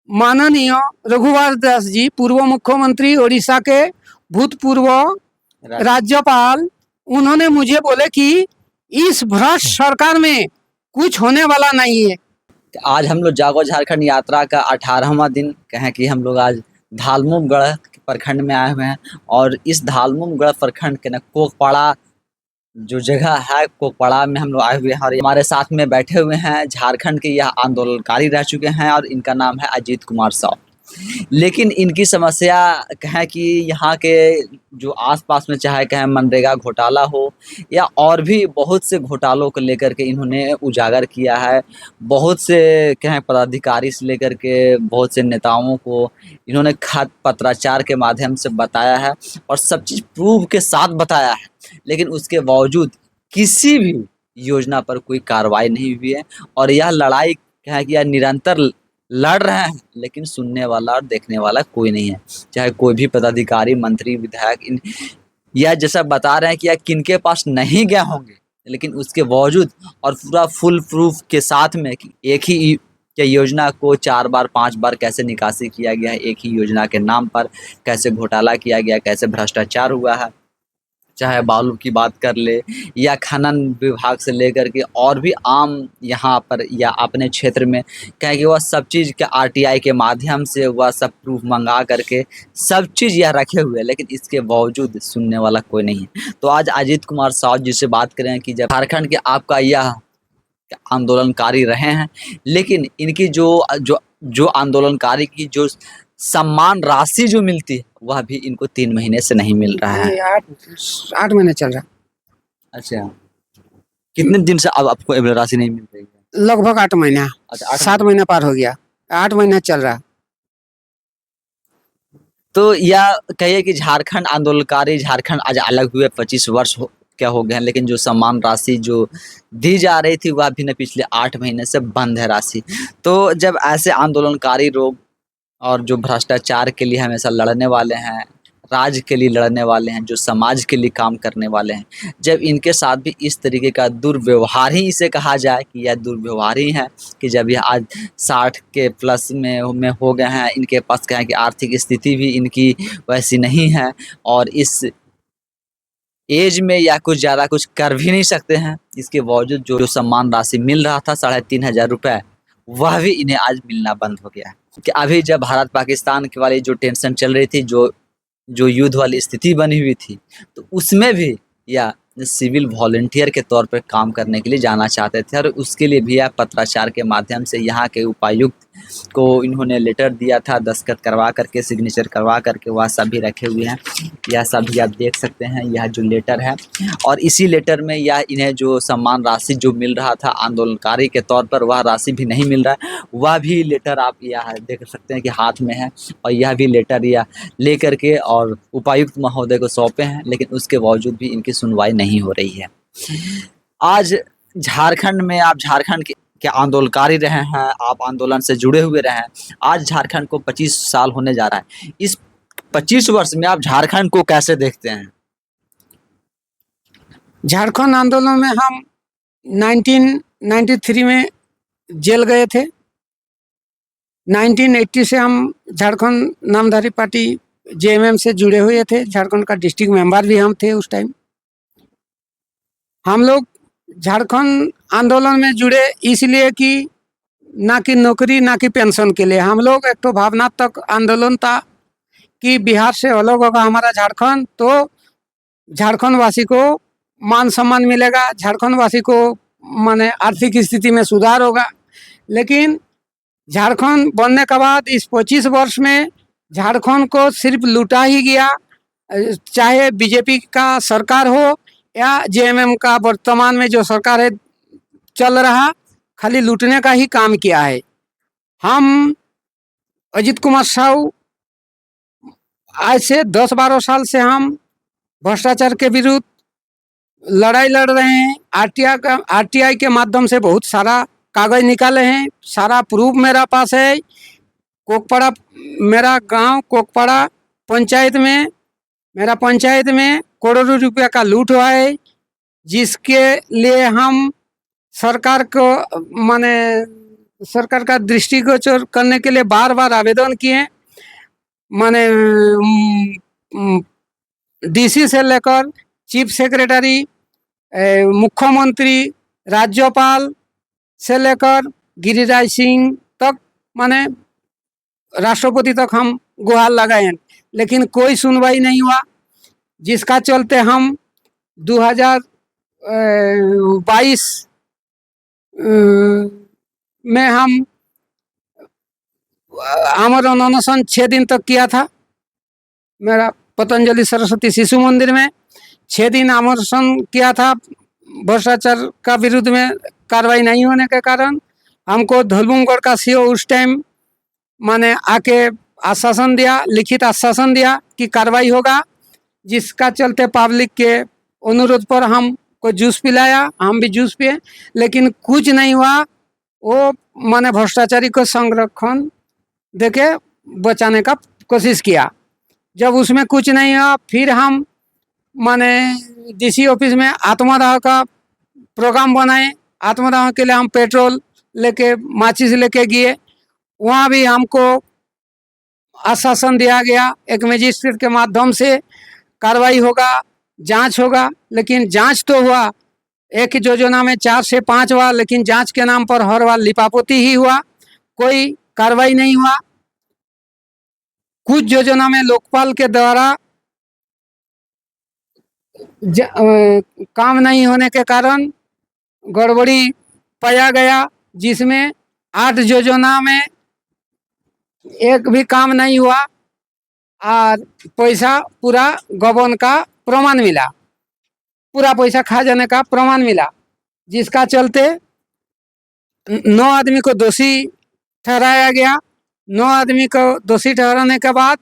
माननीय रघुवर दास जी, पूर्व मुख्यमंत्री उड़ीसा के, भूतपूर्व राज्यपाल, उन्होंने मुझे बोले कि इस भ्रष्ट सरकार में कुछ होने वाला नहीं है। आज हम लोग जागो झारखंड यात्रा का 18वां दिन कहें कि हम लोग आज धालमुमगढ़ प्रखंड में आए हुए हैं। और इस धालमुमगढ़ प्रखंड के ना कोकपाड़ा जो जगह है, कोकपाड़ा में हम लोग आए हुए हैं। और हमारे साथ में बैठे हुए हैं झारखंड के यह आंदोलनकारी रह चुके हैं और इनका नाम है अजीत कुमार साव। लेकिन इनकी समस्या कहें कि यहाँ के जो आसपास में, चाहे कहें मनरेगा घोटाला हो या और भी बहुत से घोटालों को लेकर के इन्होंने उजागर किया है। बहुत से कहें पदाधिकारी से लेकर के बहुत से नेताओं को इन्होंने खत पत्राचार के माध्यम से बताया है और सब चीज़ प्रूफ के साथ बताया है। लेकिन उसके बावजूद किसी भी योजना पर कोई कार्रवाई नहीं हुई है। और यह लड़ाई कहें कि यह निरंतर लड़ रहे हैं, लेकिन सुनने वाला और देखने वाला कोई नहीं है। चाहे कोई भी पदाधिकारी, मंत्री, विधायक यह जैसा बता रहे हैं कि यह किनके पास नहीं गए होंगे, लेकिन उसके बावजूद और पूरा फुल प्रूफ के साथ में कि एक ही योजना को 4 बार 5 बार कैसे निकासी किया गया है, एक ही योजना के नाम पर कैसे घोटाला किया गया, कैसे भ्रष्टाचार हुआ है। चाहे बालू की बात कर ले या खनन विभाग से लेकर के और भी आम यहाँ पर या अपने क्षेत्र में कहें कि वह सब चीज़ के आरटीआई के माध्यम से वह सब प्रूफ मंगा करके सब चीज़ यह रखे हुए हैं, लेकिन इसके बावजूद सुनने वाला कोई नहीं है। तो आज अजीत कुमार साव जी से बात करें कि जब झारखंड के आपका यह आंदोलनकारी रहे हैं, लेकिन इनकी जो जो जो आंदोलनकारी की जो सम्मान राशि जो मिलती है वह भी इनको 3 महीने से नहीं मिल रहा है। 8 महीने चल रहा। अच्छा, कितने दिन से अब आपको ये राशि नहीं मिल रही है? लगभग 8 महीना। अच्छा, 7 महीना पार हो गया, 8 महीना चल रहा। तो यह कहिए कि झारखंड आंदोलनकारी झारखंड आज अलग हुए 25 वर्ष क्या हो गए हैं, लेकिन जो सम्मान राशि जो दी जा रही थी वह भी न पिछले 8 महीने से बंद है राशि। तो जब ऐसे आंदोलनकारी लोग और जो भ्रष्टाचार के लिए हमेशा लड़ने वाले हैं, राज्य के लिए लड़ने वाले हैं, जो समाज के लिए काम करने वाले हैं, जब इनके साथ भी इस तरीके का दुर्व्यवहार ही इसे कहा जाए कि यह दुर्व्यवहार ही है कि जब यह आज 60 के प्लस में हो गए हैं, इनके पास कहें कि आर्थिक स्थिति भी इनकी वैसी नहीं है और इस एज में या कुछ ज़्यादा कुछ कर भी नहीं सकते हैं। इसके बावजूद जो सम्मान राशि मिल रहा था 3,500 रुपये, वह भी इन्हें आज मिलना बंद हो गया है। कि अभी जब भारत पाकिस्तान के वाली जो टेंशन चल रही थी, जो युद्ध वाली स्थिति बनी हुई थी, तो उसमें भी या सिविल वॉलंटियर के तौर पर काम करने के लिए जाना चाहते थे और उसके लिए भी यह पत्राचार के माध्यम से यहाँ के उपायुक्त को इन्होंने लेटर दिया था, दस्तखत करवा करके, सिग्नेचर करवा करके, वह सभी रखे हुए हैं। यह सभी आप देख सकते हैं, यह जो लेटर है। और इसी लेटर में यह इन्हें जो सम्मान राशि जो मिल रहा था आंदोलनकारी के तौर पर, वह राशि भी नहीं मिल रहा है। वह भी लेटर आप यह देख सकते हैं कि हाथ में है और यह भी लेटर यह ले करके और उपायुक्त महोदय को सौंपे हैं, लेकिन उसके बावजूद भी इनकी सुनवाई नहीं हो रही है। आज झारखंड में आप झारखंड के आंदोलनकारी रहे हैं, आप आंदोलन से जुड़े हुए रहे हैं। आज झारखंड को 25 साल होने जा रहा है। इस 25 वर्ष में आप झारखंड को कैसे देखते हैं? झारखंड आंदोलन में हम 1993 में जेल गए थे। 1980 से हम झारखंड नामधारी पार्टी जेएमएम से जुड़े हुए थे। झारखंड का डिस्ट्रिक्ट मेंबर भी हम थे उस टाइम। हम लोग झारखंड आंदोलन में जुड़े इसलिए कि ना कि नौकरी ना कि पेंशन के लिए। हम लोग एक तो भावनात्मक आंदोलन था कि बिहार से अलग होगा हमारा झारखंड, तो झारखंड वासी को मान सम्मान मिलेगा, झारखंड वासी को माने आर्थिक स्थिति में सुधार होगा। लेकिन झारखंड बनने के बाद इस 25 वर्ष में झारखंड को सिर्फ लूटा ही गया। चाहे बीजेपी का सरकार हो या जेएमएम का वर्तमान में जो सरकार है चल रहा, खाली लूटने का ही काम किया है। हम अजीत कुमार साव आज से 10-12 साल से हम भ्रष्टाचार के विरुद्ध लड़ाई लड़ रहे हैं। आरटीआई के माध्यम से बहुत सारा कागज निकाले हैं, सारा प्रूफ मेरा पास है। कोकपाड़ा मेरा गांव कोकपाड़ा पंचायत में, मेरा पंचायत में करोड़ों रुपया का लूट हुआ है, जिसके लिए हम सरकार को माने सरकार का दृष्टिगोचर करने के लिए बार बार आवेदन किए। माने डीसी से लेकर चीफ सेक्रेटरी, मुख्यमंत्री, राज्यपाल से लेकर गिरिराज सिंह तक, माने राष्ट्रपति तक हम गुहार लगाए हैं, लेकिन कोई सुनवाई नहीं हुआ। जिसका चलते हम 2022 में हम आमरण अनशन 6 दिन तक किया था। मेरा पतंजलि सरस्वती शिशु मंदिर में 6 दिन आमरण किया था। भ्रष्टाचार का विरुद्ध में कार्रवाई नहीं होने के कारण हमको धोलबुमगढ़ का सीओ उस टाइम माने आके आश्वासन दिया, लिखित आश्वासन दिया कि कार्रवाई होगा। जिसका चलते पब्लिक के अनुरोध पर हमको जूस पिलाया, हम भी जूस पिए, लेकिन कुछ नहीं हुआ। वो माने भ्रष्टाचारी को संरक्षण देके बचाने का कोशिश किया। जब उसमें कुछ नहीं हुआ, फिर हम माने डीसी ऑफिस में आत्मदाह का प्रोग्राम बनाए। आत्मदाह के लिए हम पेट्रोल लेके, माचिस लेके गए। वहाँ भी हमको आश्वासन दिया गया एक मजिस्ट्रेट के माध्यम से कार्रवाई होगा, जांच होगा। लेकिन जांच तो हुआ, एक योजना में 4 से 5 हुआ, लेकिन जांच के नाम पर हर बार लिपापोती ही हुआ, कोई कार्रवाई नहीं हुआ। कुछ योजना में लोकपाल के द्वारा काम नहीं होने के कारण गड़बड़ी पाया गया, जिसमें 8 योजना में एक भी काम नहीं हुआ और पैसा पूरा गबन का प्रमाण मिला, पूरा पैसा खा जाने का प्रमाण मिला। जिसका चलते 9 आदमी को दोषी ठहराया गया। 9 आदमी को दोषी ठहराने के बाद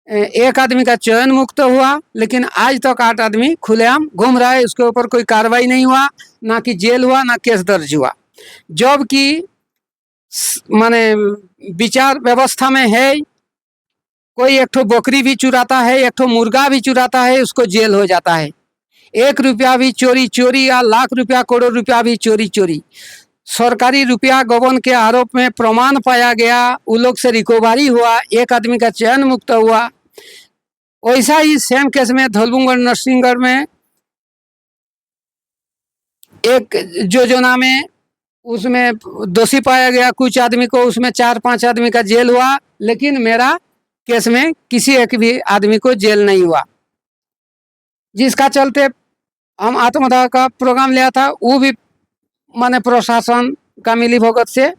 एक आदमी का चयन मुक्त हुआ, लेकिन आज तक 8 आदमी खुलेआम घूम रहा है। उसके ऊपर कोई कार्रवाई नहीं हुआ, ना कि जेल हुआ, ना केस दर्ज हुआ। जबकि माने विचार व्यवस्था में है, कोई एक ठो बकरी भी चुराता है, एक ठो मुर्गा भी चुराता है, उसको जेल हो जाता है। 1 रुपया भी चोरी या लाख रुपया, करोड़ रुपया भी चोरी। सरकारी रुपया गबन के आरोप में प्रमाण पाया गया, उन लोग से रिकवरी हुआ, एक आदमी का चयन मुक्त हुआ। वैसा ही सेम केस में धोलबुमगढ़ नरसिंहगढ़ में एक योजना में उसमें दोषी पाया गया कुछ आदमी को, उसमें 4-5 आदमी का जेल हुआ, लेकिन मेरा केस में किसी एक भी आदमी को जेल नहीं हुआ। जिसका चलते हम आत्मदाह का प्रोग्राम लिया था, वो भी माने प्रशासन का मिली भगत से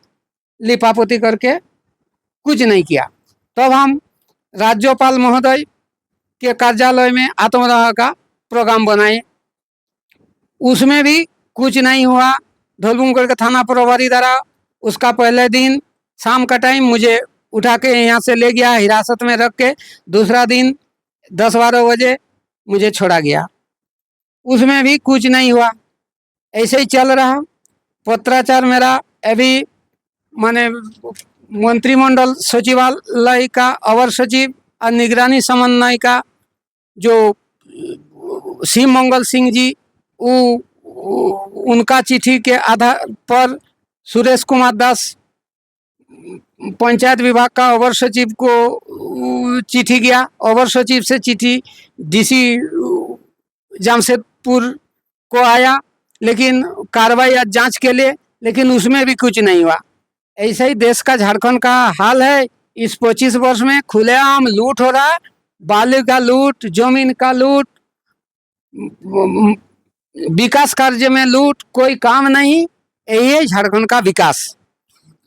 लिपापोती करके कुछ नहीं किया। तब हम राज्यपाल महोदय के कार्यालय में आत्मदाह का प्रोग्राम बनाए, उसमें भी कुछ नहीं हुआ। धोलबुमगढ़ के थाना प्रभारी द्वारा उसका पहले दिन शाम का टाइम मुझे उठा के यहाँ से ले गया, हिरासत में रख के दूसरा दिन 10-12 बजे मुझे छोड़ा गया। उसमें भी कुछ नहीं हुआ, ऐसे ही चल रहा। पत्राचार मेरा अभी माने मंत्रिमंडल सचिवालय का अवर सचिव और निगरानी समन्वय का जो शिव मंगल सिंह जी, उनका चिट्ठी के आधार पर सुरेश कुमार दास पंचायत विभाग का अवर सचिव को चिट्ठी गया। अवर सचिव से चिट्ठी डीसी जमशेदपुर को आया, लेकिन कार्रवाई या जांच के लिए, लेकिन उसमें भी कुछ नहीं हुआ। ऐसे ही देश का, झारखंड का हाल है। इस 25 वर्ष में खुलेआम लूट हो रहा है, बालू का लूट, जमीन का लूट, विकास कार्य में लूट, कोई काम नहीं। यही है झारखंड का विकास।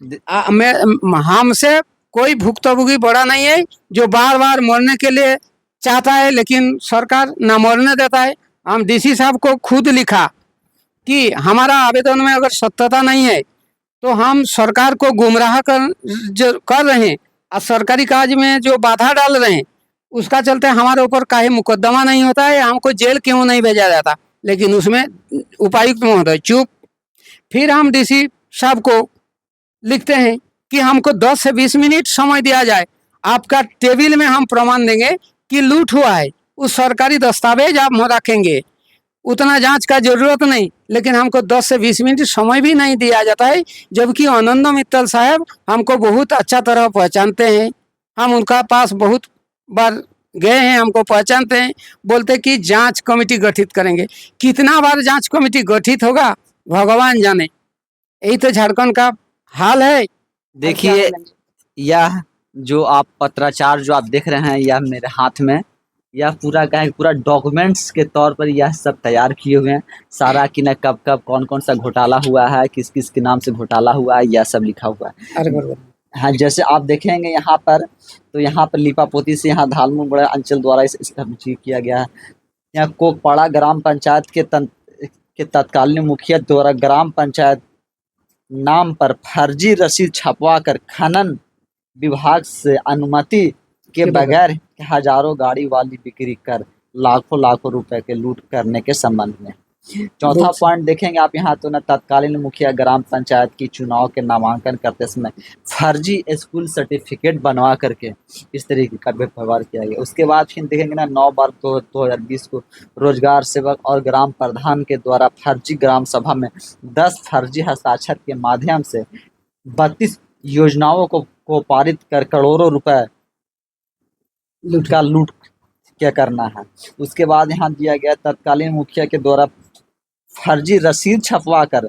हमसे कोई भुक्तभोगी बड़ा नहीं है जो बार बार मरने के लिए चाहता है, लेकिन सरकार ना मरने देता है। हम डीसी साहब को खुद लिखा कि हमारा आवेदन में अगर सत्यता नहीं है तो हम सरकार को गुमराह कर रहे हैं और सरकारी काज में जो बाधा डाल रहे हैं, उसका चलते हमारे ऊपर काहे मुकदमा नहीं होता है, हमको जेल क्यों नहीं भेजा जाता। लेकिन उसमें उपायुक्त महोदय चुप। फिर हम डीसी साहब को लिखते हैं कि हमको 10 से 20 मिनट समय दिया जाए, आपका टेबल में हम प्रमाण देंगे कि लूट हुआ है, उस सरकारी दस्तावेज आप रखेंगे। उतना जांच का जरूरत नहीं, लेकिन हमको 10 से 20 मिनट समय भी नहीं दिया जाता है, जबकि आनंद मित्तल साहब हमको बहुत अच्छा तरह पहचानते हैं। हम उनका पास बहुत बार गए हैं, हमको पहचानते हैं। बोलते कि जांच कमेटी गठित करेंगे। कितना बार जांच कमेटी गठित होगा भगवान जाने। यही तो झारखंड का हाल है। देखिए, यह जो आप पत्राचार जो आप देख रहे हैं, यह मेरे हाथ में, यह पूरा का है पूरा डॉक्यूमेंट्स के तौर पर यह सब तैयार किए हुए हैं। सारा कि न कब कब कौन कौन सा घोटाला हुआ है, किस किस के नाम से घोटाला हुआ है, यह सब लिखा हुआ है। अरे बरोबर। हाँ, जैसे आप देखेंगे यहाँ पर, तो यहाँ पर लिपापोती से यहाँ धालमू बड़ा अंचल द्वारा इसका किया गया है। यहाँ कोकपाड़ा ग्राम पंचायत के तत्कालीन मुखिया द्वारा ग्राम पंचायत नाम पर फर्जी रसीद छपवा कर खनन विभाग से अनुमति के बगैर हजारों गाड़ी वाली बिक्री कर लाखों लाखों रुपए के लूट करने के संबंध में। चौथा पॉइंट देखेंगे आप यहाँ, तो न तत्कालीन मुखिया ग्राम पंचायत की चुनाव के नामांकन करते समय फर्जी स्कूल सर्टिफिकेट बनवा करके इस तरीके का व्यवहार किया गया। उसके बाद फिर देखेंगे ना 9/2/2020 को रोजगार सेवक और ग्राम प्रधान के द्वारा फर्जी ग्राम सभा में 10 फर्जी हस्ताक्षर के माध्यम से 32 योजनाओं को पारित कर करोड़ों रुपए लूट क्या करना है। उसके बाद यहाँ दिया गया तत्कालीन मुखिया के द्वारा फर्जी रसीद छपवा कर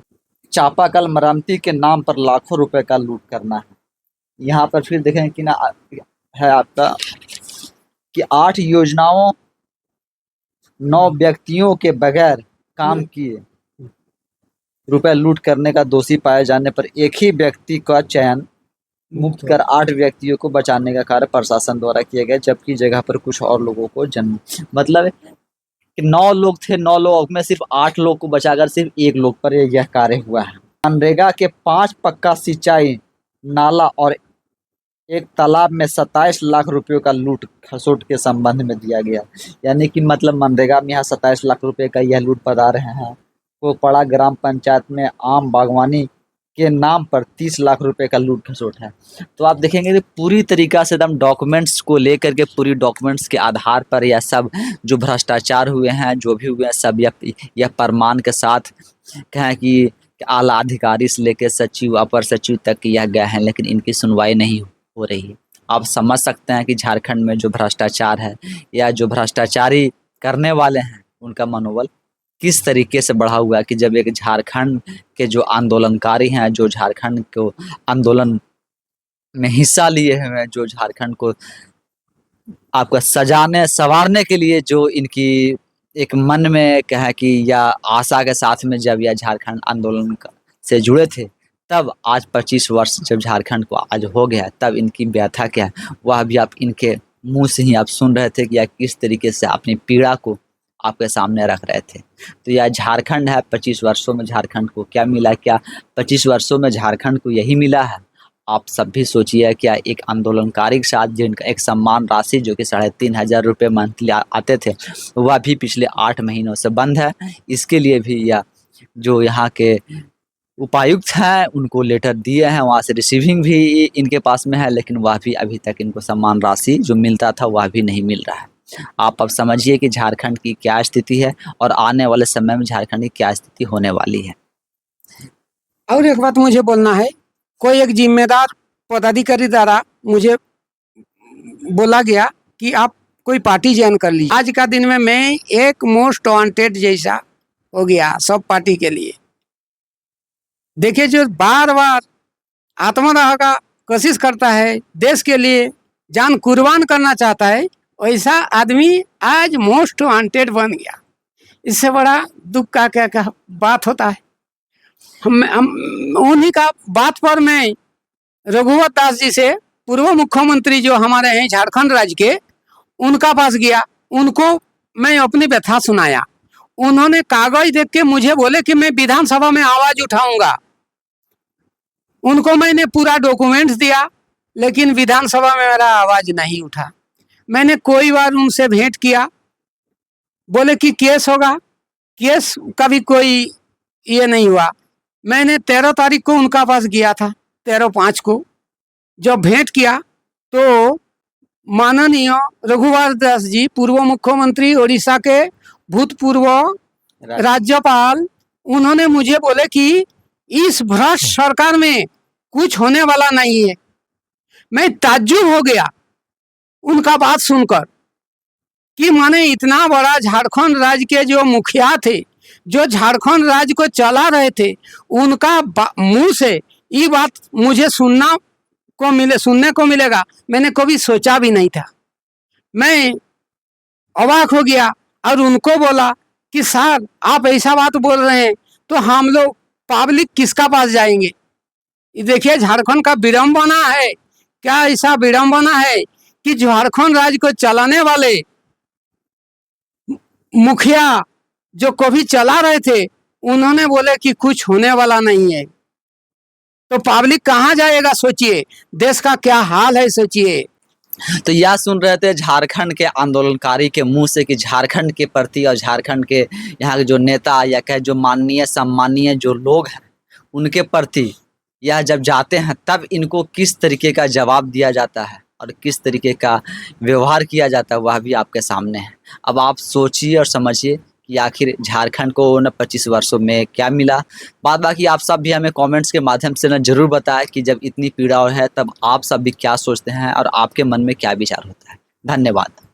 चापाकल मरम्मती के नाम पर लाखों रुपए का लूट करना है। यहाँ पर फिर देखें कि ना है आपका कि 8 योजनाओं 9 व्यक्तियों के बगैर काम किए रुपए लूट करने का दोषी पाए जाने पर एक ही व्यक्ति का चयन मुक्त कर 8 व्यक्तियों को बचाने का कार्य प्रशासन द्वारा किया गया, जबकि जगह पर कुछ और लोगों को जन्म, मतलब कि 9 लोग थे, 9 लोगों में सिर्फ 8 लोग को बचाकर सिर्फ 1 लोग पर यह कार्य हुआ है। मनरेगा के 5 पक्का सिंचाई नाला और एक तालाब में 27 लाख रुपयों का लूट खसोट के संबंध में दिया गया। यानी कि मतलब मनरेगा में यहाँ 27 लाख रुपए का यह लूट बता रहे हैं। कोकपाड़ा ग्राम पंचायत में आम बागवानी के नाम पर 30 लाख रुपए का लूट खसोट है। तो आप देखेंगे कि पूरी तरीका से एकदम डॉक्यूमेंट्स को लेकर के, पूरी डॉक्यूमेंट्स के आधार पर यह सब जो भ्रष्टाचार हुए हैं, जो भी हुए हैं, सब यह प्रमाण के साथ कहें कि आला अधिकारी से लेकर सचिव, अपर सचिव तक यह गए हैं, लेकिन इनकी सुनवाई नहीं हो रही है। आप समझ सकते हैं कि झारखंड में जो भ्रष्टाचार है या जो भ्रष्टाचारी करने वाले हैं, उनका मनोबल किस तरीके से बढ़ा हुआ है कि जब एक झारखंड के जो आंदोलनकारी हैं, जो झारखंड को आंदोलन में हिस्सा लिए हुए हैं, जो झारखंड को आपका सजाने संवारने के लिए जो इनकी एक मन में कहे कि या आशा के साथ में जब यह झारखंड आंदोलन से जुड़े थे, तब आज 25 वर्ष जब झारखंड को आज हो गया, तब इनकी व्यथा क्या है वह भी आप इनके मुंह से ही आप सुन रहे थे कि यह किस तरीके से अपनी पीड़ा को आपके सामने रख रहे थे। तो यह झारखंड है। 25 वर्षों में झारखंड को क्या मिला? क्या 25 वर्षों में झारखंड को यही मिला है? आप सब भी सोचिए, क्या एक आंदोलनकारी के साथ जिनका एक सम्मान राशि जो कि 3,500 रुपये मंथली आते थे, वह भी पिछले 8 महीनों से बंद है। इसके लिए भी यह जो यहाँ के उपायुक्त हैं उनको लेटर दिए हैं, वहाँ से रिसीविंग भी इनके पास में है, लेकिन वह भी अभी तक इनको सम्मान राशि जो मिलता था वह भी नहीं मिल रहा है। आप अब समझिए कि झारखंड की क्या स्थिति है और आने वाले समय में झारखंड की क्या स्थिति होने वाली है। और एक बात मुझे बोलना है, कोई एक जिम्मेदार पदाधिकारी द्वारा मुझे बोला गया कि आप कोई पार्टी ज्वाइन कर लीजिए। आज का दिन में मैं एक मोस्ट वांटेड जैसा हो गया सब पार्टी के लिए। देखिए, जो बार बार आत्मदाह का कोशिश करता है, देश के लिए जान कुर्बान करना चाहता है, वैसा आदमी आज मोस्ट वांटेड बन गया। इससे बड़ा दुख का क्या बात होता है। हम उन्हीं का बात पर मैं रघुवर दास जी से, पूर्व मुख्यमंत्री जो हमारे हैं झारखंड राज्य के, उनका पास गया। उनको मैं अपनी व्यथा सुनाया। उन्होंने कागज देख के मुझे बोले कि मैं विधानसभा में आवाज उठाऊंगा। उनको मैंने पूरा डॉक्यूमेंट्स दिया, लेकिन विधानसभा में मेरा आवाज नहीं उठा। मैंने कई बार उनसे भेंट किया, बोले कि केस होगा, केस का भी कोई ये नहीं हुआ। मैंने 13 तारीख को उनका पास गया था, 13/5 को जब भेंट किया, तो माननीय रघुवर दास जी, पूर्व मुख्यमंत्री, उड़ीसा के भूतपूर्व राज्यपाल, उन्होंने मुझे बोले कि इस भ्रष्ट सरकार में कुछ होने वाला नहीं है। मैं ताज्जुब हो गया उनका बात सुनकर कि माने इतना बड़ा झारखंड राज्य के जो मुखिया थे, जो झारखंड राज्य को चला रहे थे, उनका मुंह से ये बात मुझे सुनने को मिलेगा, मैंने कभी सोचा भी नहीं था। मैं अवाक हो गया और उनको बोला कि सर आप ऐसा बात बोल रहे हैं तो हम लोग पब्लिक किसका पास जाएंगे? ये देखिए झारखंड का विडंबना है। क्या ऐसा विडंबना है कि झारखंड राज्य को चलाने वाले मुखिया जो कभी चला रहे थे, उन्होंने बोले कि कुछ होने वाला नहीं है, तो पब्लिक कहाँ जाएगा? सोचिए देश का क्या हाल है, सोचिए। तो यह सुन रहे थे झारखंड के आंदोलनकारी के मुंह से कि झारखंड के प्रति और झारखंड के यहाँ के जो नेता या कहे जो माननीय सम्मानीय जो लोग हैं उनके प्रति यह जब जाते हैं तब इनको किस तरीके का जवाब दिया जाता है और किस तरीके का व्यवहार किया जाता है वह भी आपके सामने है। अब आप सोचिए और समझिए कि आखिर झारखंड को न 25 वर्षों में क्या मिला। बाकी आप सब भी हमें कमेंट्स के माध्यम से न जरूर बताएं कि जब इतनी पीड़ा है तब आप सब भी क्या सोचते हैं और आपके मन में क्या विचार होता है। धन्यवाद।